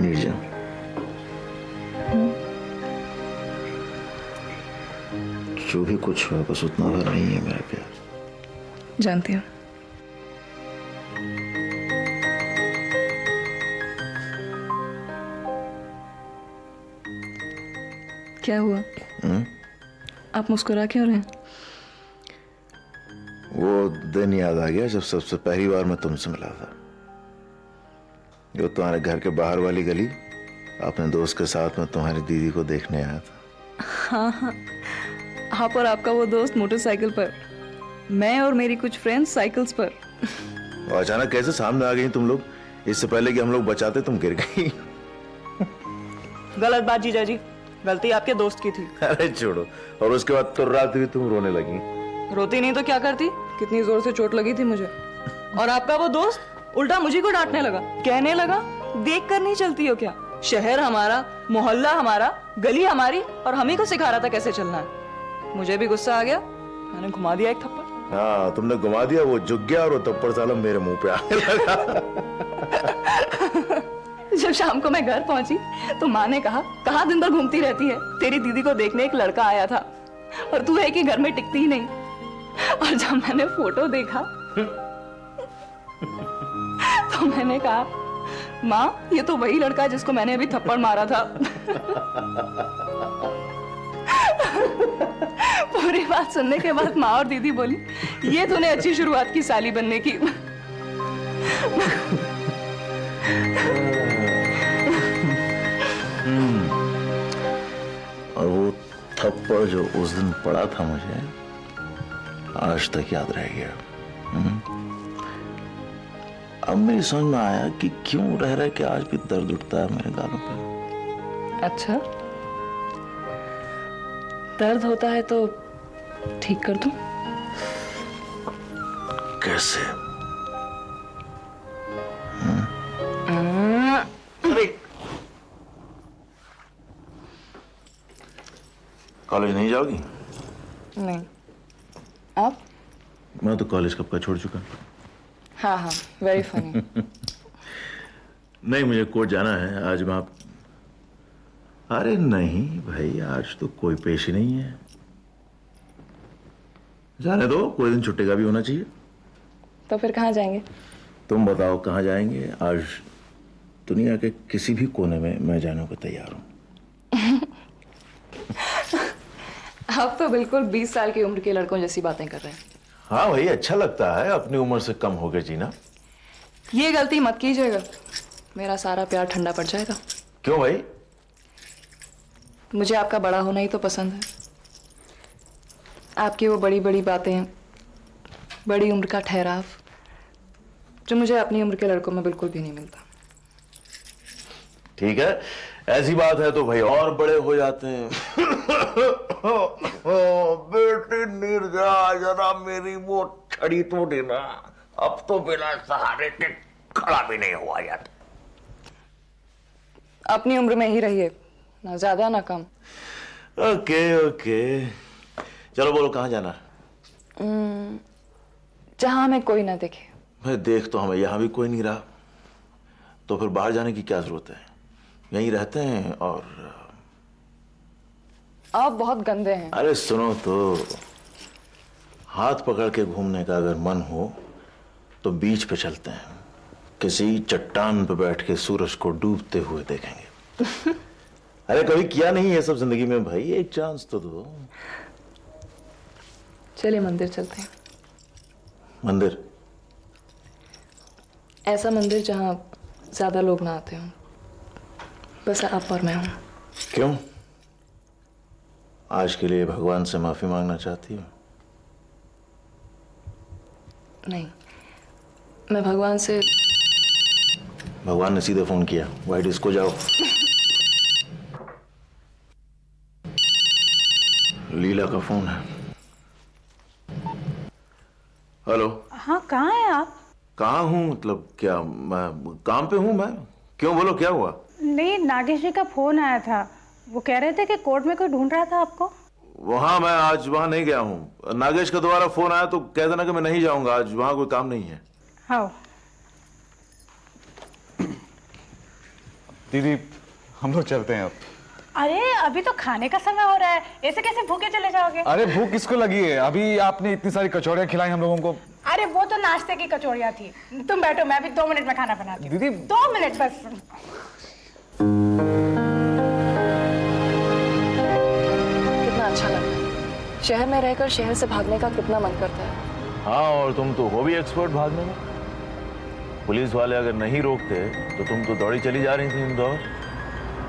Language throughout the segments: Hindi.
निर्जन, जो भी कुछ हुआ बस उतना भर नहीं है मेरा प्यार। जानती हूँ। क्या हुआ? आप मुस्कुरा क्यों रहे हैं? वो दिन याद आ गया जब सबसे पहली बार मैं तुमसे मिला था। जो तुम्हारे घर के बाहर वाली गली, अपने दोस्त के साथ में तुम्हारी दीदी को देखने आया था। हाँ हाँ, आप और आपका वो दोस्त मोटरसाइकिल पर, मैं और मेरी कुछ फ्रेंड्स साइकिल्स पर। और अचानक कैसे सामने आ गई तुम लोग? इससे पहले कि हम लोग बचाते तुम गिर गई। गलत बात जीजा जी, गलती आपके दोस्त की थी। अरे छोड़ो। और उसके बाद तो रात भी तुम रोने लगी। रोती नहीं तो क्या करती? कितनी जोर से चोट लगी थी मुझे। और आपका वो दोस्त उल्टा मुझे को डांटने लगा, कहने लगा देख कर नहीं चलती हो क्या? शहर हमारा, मोहल्ला हमारा, गली हमारी, और हम ही को सिखा रहा था कैसे चलना है। मुझे भी गुस्सा आ गया, मैंने घुमा दिया एक थप्पड़। हाँ, तुमने घुमा दिया, वो झुक गया और वो थप्पड़ साला मेरे मुंह पे आने लगा। जब शाम को मैं घर पहुंची तो माँ ने कहा दिन भर घूमती रहती है, तेरी दीदी को देखने एक लड़का आया था और तू है कि घर में टिकती ही नहीं। और जब मैंने फोटो देखा तो मैंने कहा माँ ये तो वही लड़का है जिसको मैंने अभी थप्पड़ मारा था। पूरी बात सुनने के बाद माँ और दीदी बोली ये तूने अच्छी शुरुआत की साली बनने की। और वो थप्पड़ जो उस दिन पड़ा था मुझे आज तक याद रह गया। अब मेरी समझ में आया कि क्यों रह रहे कि आज भी दर्द उठता है मेरे गालों पे। अच्छा, दर्द होता है तो ठीक कर दूं? कैसे? कॉलेज नहीं जाओगी? नहीं। आप? मैं तो कॉलेज कब का छोड़ चुका। हाँ हाँ, वेरी फनी। नहीं, मुझे कोर्ट जाना है आज। मैं अरे नहीं भाई, आज तो कोई पेश ही नहीं है। जाने दो, कोई दिन छुट्टी का भी होना चाहिए। तो फिर कहाँ जाएंगे? तुम बताओ कहाँ जाएंगे? आज दुनिया के किसी भी कोने में मैं जाने को तैयार हूँ। आप तो बिल्कुल 20 साल की उम्र के लड़कों जैसी बातें कर रहे हैं। हाँ भाई, अच्छा लगता है अपनी उम्र से कम होकर जीना। ये गलती मत कीजिएगा, मेरा सारा प्यार ठंडा पड़ जाएगा। क्यों भाई? मुझे आपका बड़ा होना ही तो पसंद है। आपकी वो बड़ी बड़ी बातें, बड़ी उम्र का ठहराव, जो मुझे अपनी उम्र के लड़कों में बिल्कुल भी नहीं मिलता। ठीक है, ऐसी बात है तो भाई और बड़े हो जाते हैं। बेटी नीरजा, जरा मेरी वो छड़ी तो देना। अब तो बिना सहारे के खड़ा भी नहीं हुआ जाता। अपनी उम्र में ही रहिए, ना ज्यादा ना कम। ओके ओके, चलो बोलो कहाँ जाना? जहां हमें कोई ना देखे। भाई देख तो हमें यहाँ भी कोई नहीं रहा, तो फिर बाहर जाने की क्या जरूरत है? यहीं रहते हैं। और आप बहुत गंदे हैं। अरे सुनो तो, हाथ पकड़ के घूमने का अगर मन हो तो बीच पे चलते हैं, किसी चट्टान पे बैठ के सूरज को डूबते हुए देखेंगे। अरे कभी किया नहीं ये सब जिंदगी में भाई, एक चांस तो दो। चलिए मंदिर चलते हैं। मंदिर? ऐसा मंदिर जहां ज्यादा लोग ना आते हों, बस आप और मैं हूं। क्यों? आज के लिए भगवान से माफी मांगना चाहती हो? नहीं, मैं भगवान से। भगवान ने सीधे फोन किया, वाइट डिस्को जाओ। लीला का फोन है। हेलो। हाँ, कहाँ हैं आप? कहाँ हूँ मतलब क्या? मैं काम पे हूँ। मैं क्यों, बोलो क्या हुआ? नहीं, नागेश जी का फोन आया था, वो कह रहे थे कि कोर्ट में कोई ढूंढ रहा था आपको। वहाँ मैं आज वहाँ नहीं गया हूँ। नागेश का दोबारा फोन आया तो कह देना कि मैं नहीं जाऊंगा आज, वहाँ कोई काम नहीं है। हाँ। दीदी हम लोग चलते हैं अब। अरे अभी तो खाने का समय हो रहा है, ऐसे कैसे भूखे चले जाओगे? अरे भूख किसको लगी है? अभी आपने इतनी सारी कचौड़ियाँ खिलाई हम लोगों को। अरे वो तो नाश्ते की कचौड़ियाँ थी। तुम बैठो, मैं अभी 2 मिनट में खाना बनाती हूँ। दीदी 2 मिनट बस। कितना अच्छा लगता है शहर में रहकर शहर से भागने का, कितना मन करता है। हाँ, और तुम तो हो भी एक्सपर्ट भागने में। पुलिस वाले अगर नहीं रोकते तो तुम तो दौड़ी चली जा रही थी इंदौर,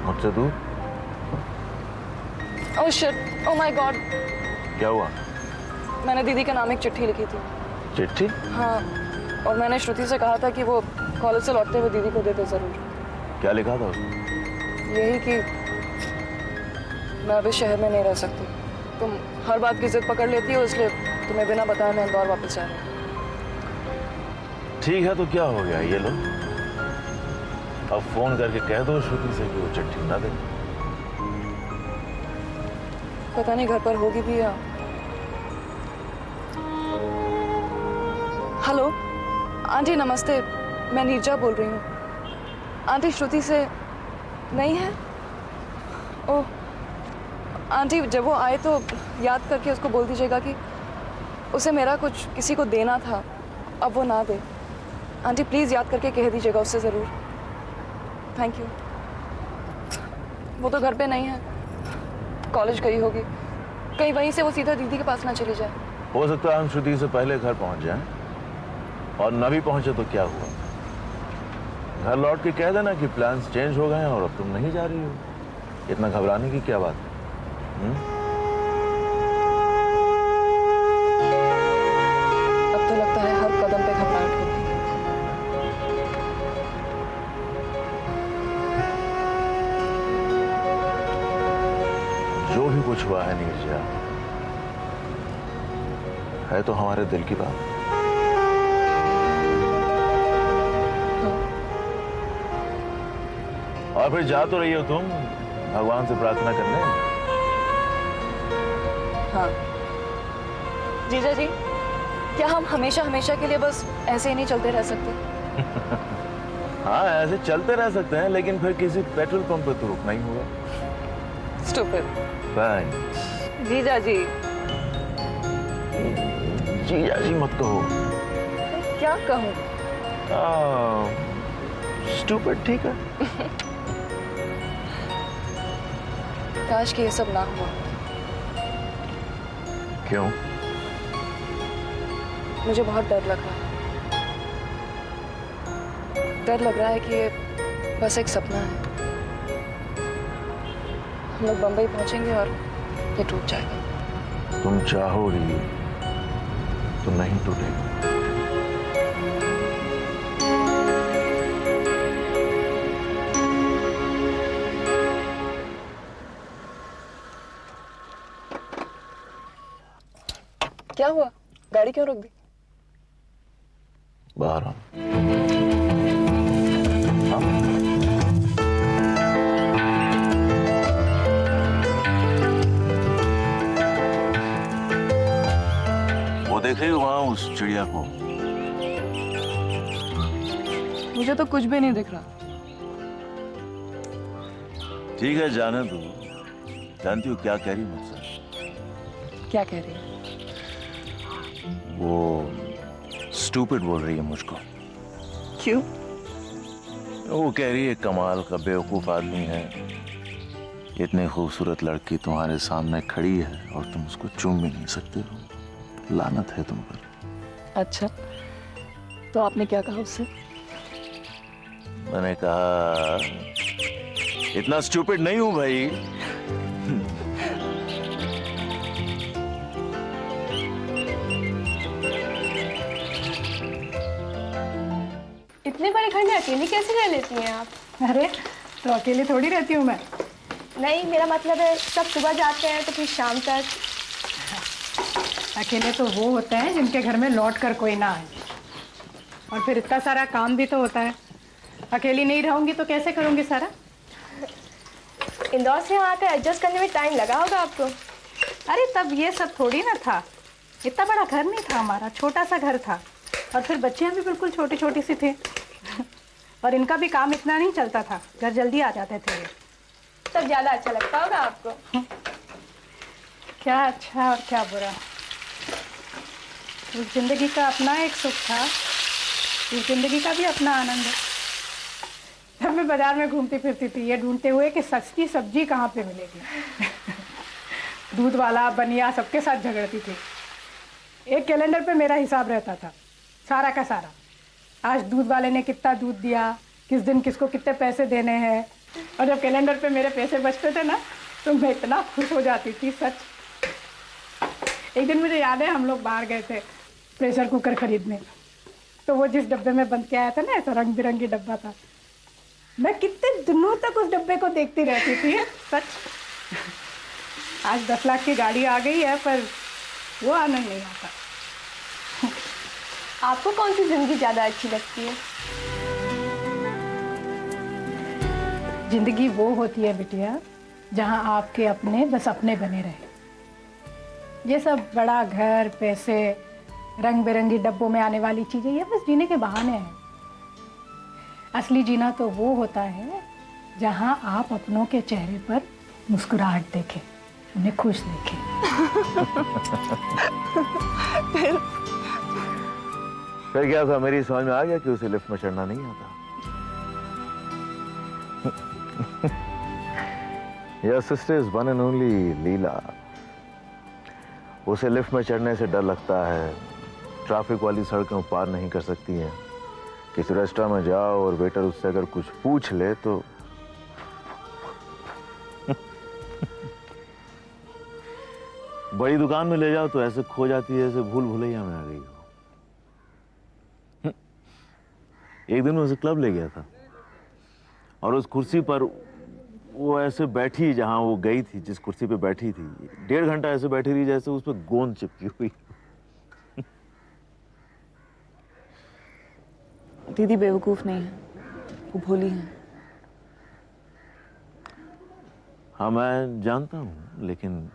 मुझसे दूर। Oh shit, oh my God, क्या हुआ? मैंने दीदी के नाम एक चिट्ठी लिखी थी। चिट्ठी? हाँ, और मैंने श्रुति से कहा था कि वो कॉलेज से लौटते हुए दीदी को देते जरूर। क्या लिखा था उसमें? यही कि मैं अभी शहर में नहीं रह सकती। तुम हर बात की जिद पकड़ लेती हो, इसलिए तुम्हें बिना बताए मैं इंदौर वापस जा रही हूँ। ठीक है, तो क्या हो गया, ये लो। अब फोन करके कह दो श्रुति से कि वो चिट्ठी ना दे। पता नहीं घर पर होगी भी या। हेलो आंटी, नमस्ते, मैं नीरजा बोल रही हूँ। आंटी श्रुति से नहीं है? ओह आंटी, जब वो आए तो याद करके उसको बोल दीजिएगा कि उसे मेरा कुछ किसी को देना था, अब वो ना दे। आंटी प्लीज़ याद करके कह दीजिएगा उससे ज़रूर। Thank you. वो तो घर पे नहीं है, कॉलेज गई होगी, कहीं वहीं से वो सीधा दीदी के पास ना चली जाए। हो सकता है हम श्रुति से पहले घर पहुंच जाएं, और न भी पहुंचे तो क्या हुआ, घर लौट के कह देना कि प्लान्स चेंज हो गए हैं और अब तुम नहीं जा रही हो। इतना घबराने की क्या बात है? अब तो लगता है हर कदम पे घबराहट होती है। जो भी कुछ हुआ है नीरजा, है तो हमारे दिल की बात। और फिर जा तो रही हो तुम भगवान से प्रार्थना करने। हाँ जीजा जी, क्या हम हमेशा हमेशा के लिए बस ऐसे ही नहीं चलते रह सकते? हाँ, ऐसे चलते रह सकते हैं, लेकिन फिर किसी पेट्रोल पंप पे तो रुकना ही होगा। स्टूपिड। थैंक्स। जीजा जी। जीजा जी मत कहो। क्या कहूँ? स्टूपिड ठीक है। काश कि ये सब ना हुआ। क्यों? मुझे बहुत डर लग रहा है। डर लग रहा है कि ये बस एक सपना है। हम लोग बंबई पहुंचेंगे और ये टूट जाएगा। तुम चाहोगी तो नहीं टूटेगा। क्या हुआ? गाड़ी क्यों रोक दी? बाहर आओ। वो देख रही हो वहां उस चिड़िया को? मुझे तो कुछ भी नहीं दिख रहा। ठीक है, जाने दो। जानती हो क्या कह रही मुझसे? क्या कह रही है? वो स्टूपिड बोल रही है मुझको। क्यों? वो कह रही है कमाल का बेवकूफ आदमी है, इतनी खूबसूरत लड़की तुम्हारे सामने खड़ी है और तुम उसको चूम भी नहीं सकते हो। लानत है तुम पर। अच्छा, तो आपने क्या कहा उससे? मैंने कहा इतना स्टूपिड नहीं हूं भाई। इतने बड़े घर में अकेली कैसे रह लेती हैं आप? अरे तो अकेले थोड़ी रहती हूँ मैं। नहीं, मेरा मतलब है सब सुबह जाते हैं तो फिर शाम तक। अकेले तो वो होते हैं जिनके घर में लौट कर कोई ना आए, और फिर इतना सारा काम भी तो होता है। अकेली नहीं रहूंगी तो कैसे करूंगी सारा? इंदौर से यहाँ आकर एडजस्ट करने में टाइम लगा होगा आपको। अरे तब ये सब थोड़ी ना था, इतना बड़ा घर नहीं था हमारा, छोटा सा घर था, और फिर बच्चियां भी बिल्कुल छोटी छोटी सी थी। और इनका भी काम इतना नहीं चलता था, घर जल्दी आ जाते थे ये। तब ज्यादा अच्छा लगता होगा आपको। क्या अच्छा और क्या बुरा, उस जिंदगी का अपना एक सुख था, इस जिंदगी का भी अपना आनंद है। तब मैं बाजार में घूमती फिरती थी ये ढूंढते हुए कि सस्ती सब्जी कहाँ पे मिलेगी। दूध वाला बनिया सबके साथ झगड़ती थी। एक कैलेंडर पे मेरा हिसाब रहता था, सारा का सारा। आज दूध वाले ने कितना दूध दिया, किस दिन किसको कितने पैसे देने हैं। और जब कैलेंडर पे मेरे पैसे बचते थे ना, तो मैं इतना खुश हो जाती थी, सच। एक दिन मुझे याद है, हम लोग बाहर गए थे प्रेशर कुकर खरीदने। तो वो जिस डब्बे में बन के आया था ना, ऐसा रंग बिरंगी डब्बा था, मैं कितने दिनों तक उस डब्बे को देखती रहती थी, सच। आज 10 लाख की गाड़ी आ गई है, पर वो आनंद नहीं आता। आपको कौन सी जिंदगी ज्यादा अच्छी लगती है? जिंदगी वो होती है बिटिया, जहाँ आपके अपने बस अपने बने रहे। ये सब बड़ा घर, पैसे, रंग बिरंगी डब्बों में आने वाली चीजें, ये बस जीने के बहाने हैं। असली जीना तो वो होता है जहाँ आप अपनों के चेहरे पर मुस्कुराहट देखें, उन्हें खुश देखें। फिर क्या था, मेरी समझ में आ गया कि उसे लिफ्ट में चढ़ना नहीं आता। Your sister is one and only लीला। उसे लिफ्ट में चढ़ने से डर लगता है, ट्रैफिक वाली सड़कें पार नहीं कर सकती हैं। किसी रेस्टोरेंट में जाओ और वेटर उससे अगर कुछ पूछ ले तो बड़ी दुकान में ले जाओ तो ऐसे खो जाती है, ऐसे भूल भुलैया में आ गई हो। एक दिन मैं उसे क्लब ले गया था और उस कुर्सी पर वो ऐसे बैठी जहां वो गई थी, जिस कुर्सी पे बैठी थी, 1.5 घंटा ऐसे बैठी रही जैसे उस पर गोंद चिपकी हुई। दीदी बेवकूफ नहीं है, वो भोली है। हाँ मैं जानता हूं, लेकिन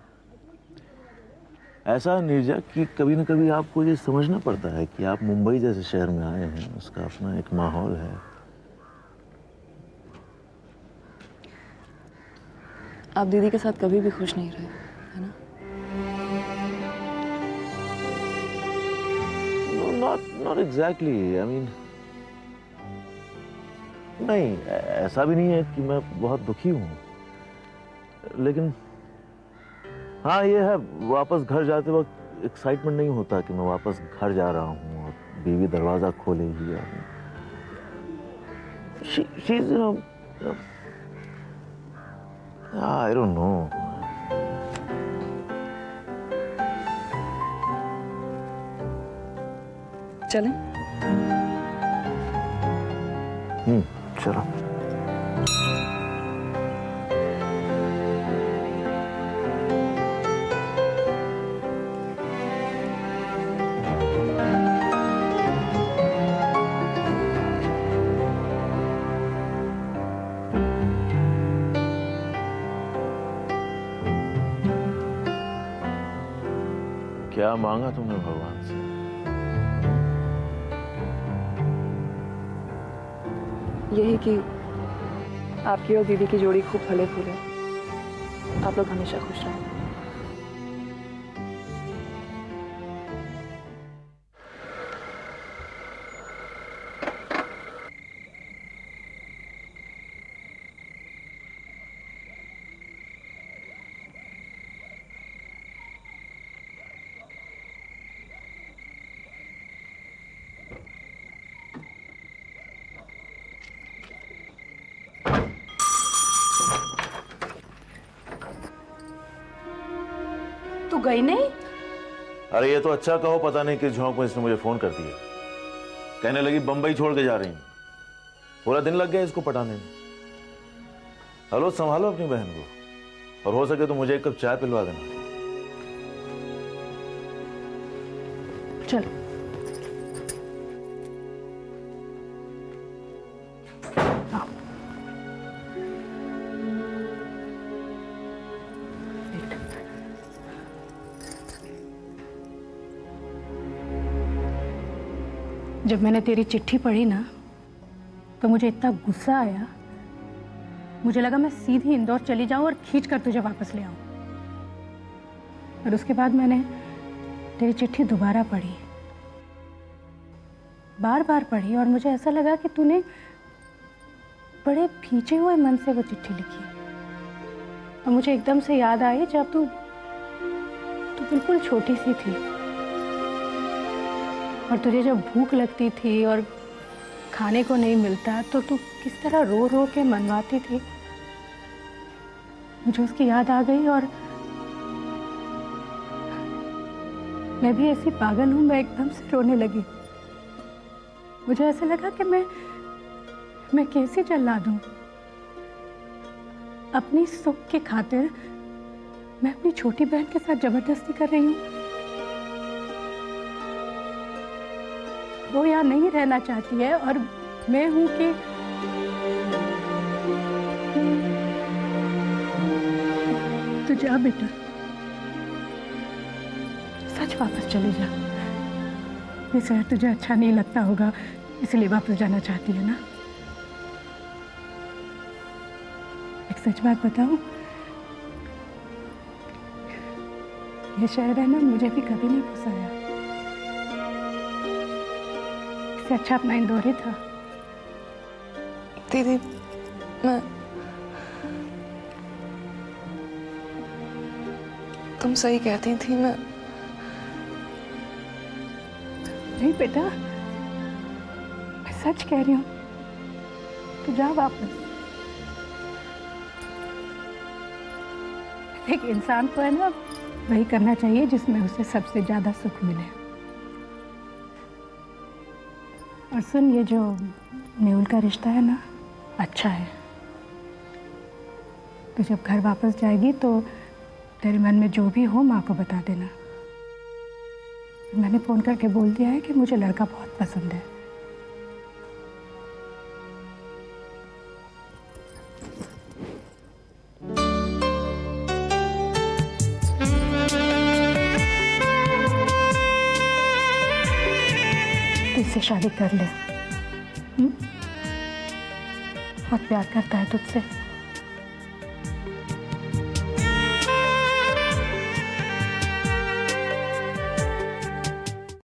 ऐसा नीरजा कि कभी ना कभी आपको ये समझना पड़ता है कि आप मुंबई जैसे शहर में आए हैं, उसका अपना एक माहौल है। आप दीदी के साथ कभी भी खुश नहीं रहे, है ना? Not exactly. I mean, नहीं, ऐसा भी नहीं है कि मैं बहुत दुखी हूँ, लेकिन हाँ ये है, वापस घर जाते वक्त एक्साइटमेंट नहीं होता कि मैं वापस घर जा रहा हूँ और बीवी दरवाजा खोलेगी। She's, I don't know. चलें? चलो। क्या मांगा तुमने भगवान से? यही कि आपकी और दीदी की जोड़ी खूब फले फूले, आप लोग हमेशा खुश रहो। तू गई नहीं? अरे ये तो अच्छा कहो, पता नहीं किस झोंक में इसने मुझे फोन कर दिया। कहने लगी बंबई छोड़ के जा रही हूं। पूरा दिन लग गया इसको पटाने में। हेलो, संभालो अपनी बहन को, और हो सके तो मुझे एक कप चाय पिलवा देना। चल। जब मैंने तेरी चिट्ठी पढ़ी ना, तो मुझे इतना गुस्सा आया, मुझे लगा मैं सीधी इंदौर चली जाऊं और खींच कर तुझे वापस ले आऊं। और उसके बाद मैंने तेरी चिट्ठी दोबारा पढ़ी, बार बार पढ़ी, और मुझे ऐसा लगा कि तूने बड़े भींचे हुए मन से वो चिट्ठी लिखी। और मुझे एकदम से याद आई जब तू बिल्कुल छोटी सी थी और तुझे जब भूख लगती थी और खाने को नहीं मिलता तो तू किस तरह रो रो के मनवाती थी। मुझे उसकी याद आ गई और मैं भी ऐसी पागल हूँ, मैं एकदम से रोने लगी। मुझे ऐसा लगा कि मैं कैसे जला दूँ। अपनी सुख की खातिर मैं अपनी छोटी बहन के साथ जबरदस्ती कर रही हूँ। वो यहाँ नहीं रहना चाहती है और मैं हूँ कि तू जा बेटा, सच वापस चले जा। ये शहर तुझे अच्छा नहीं लगता होगा, इसलिए वापस जाना चाहती है ना। एक सच बात बताऊं, ये शहर है ना, मुझे भी कभी नहीं पसंद। इससे अच्छा अपना इंदौर ही था। दीदी, मैं तुम सही कहती थी। मैं नहीं बेटा, मैं सच कह रही हूँ, तू जा वापस। एक इंसान को है ना वही करना चाहिए जिसमें उसे सबसे ज्यादा सुख मिले। और सुन, ये जो मेहुल का रिश्ता है ना, अच्छा है। तो जब घर वापस जाएगी तो तेरे मन में जो भी हो माँ को बता देना। मैंने फोन करके बोल दिया है कि मुझे लड़का बहुत पसंद है। तो इससे शादी कर ले। बहुत प्यार करता है तुझसे।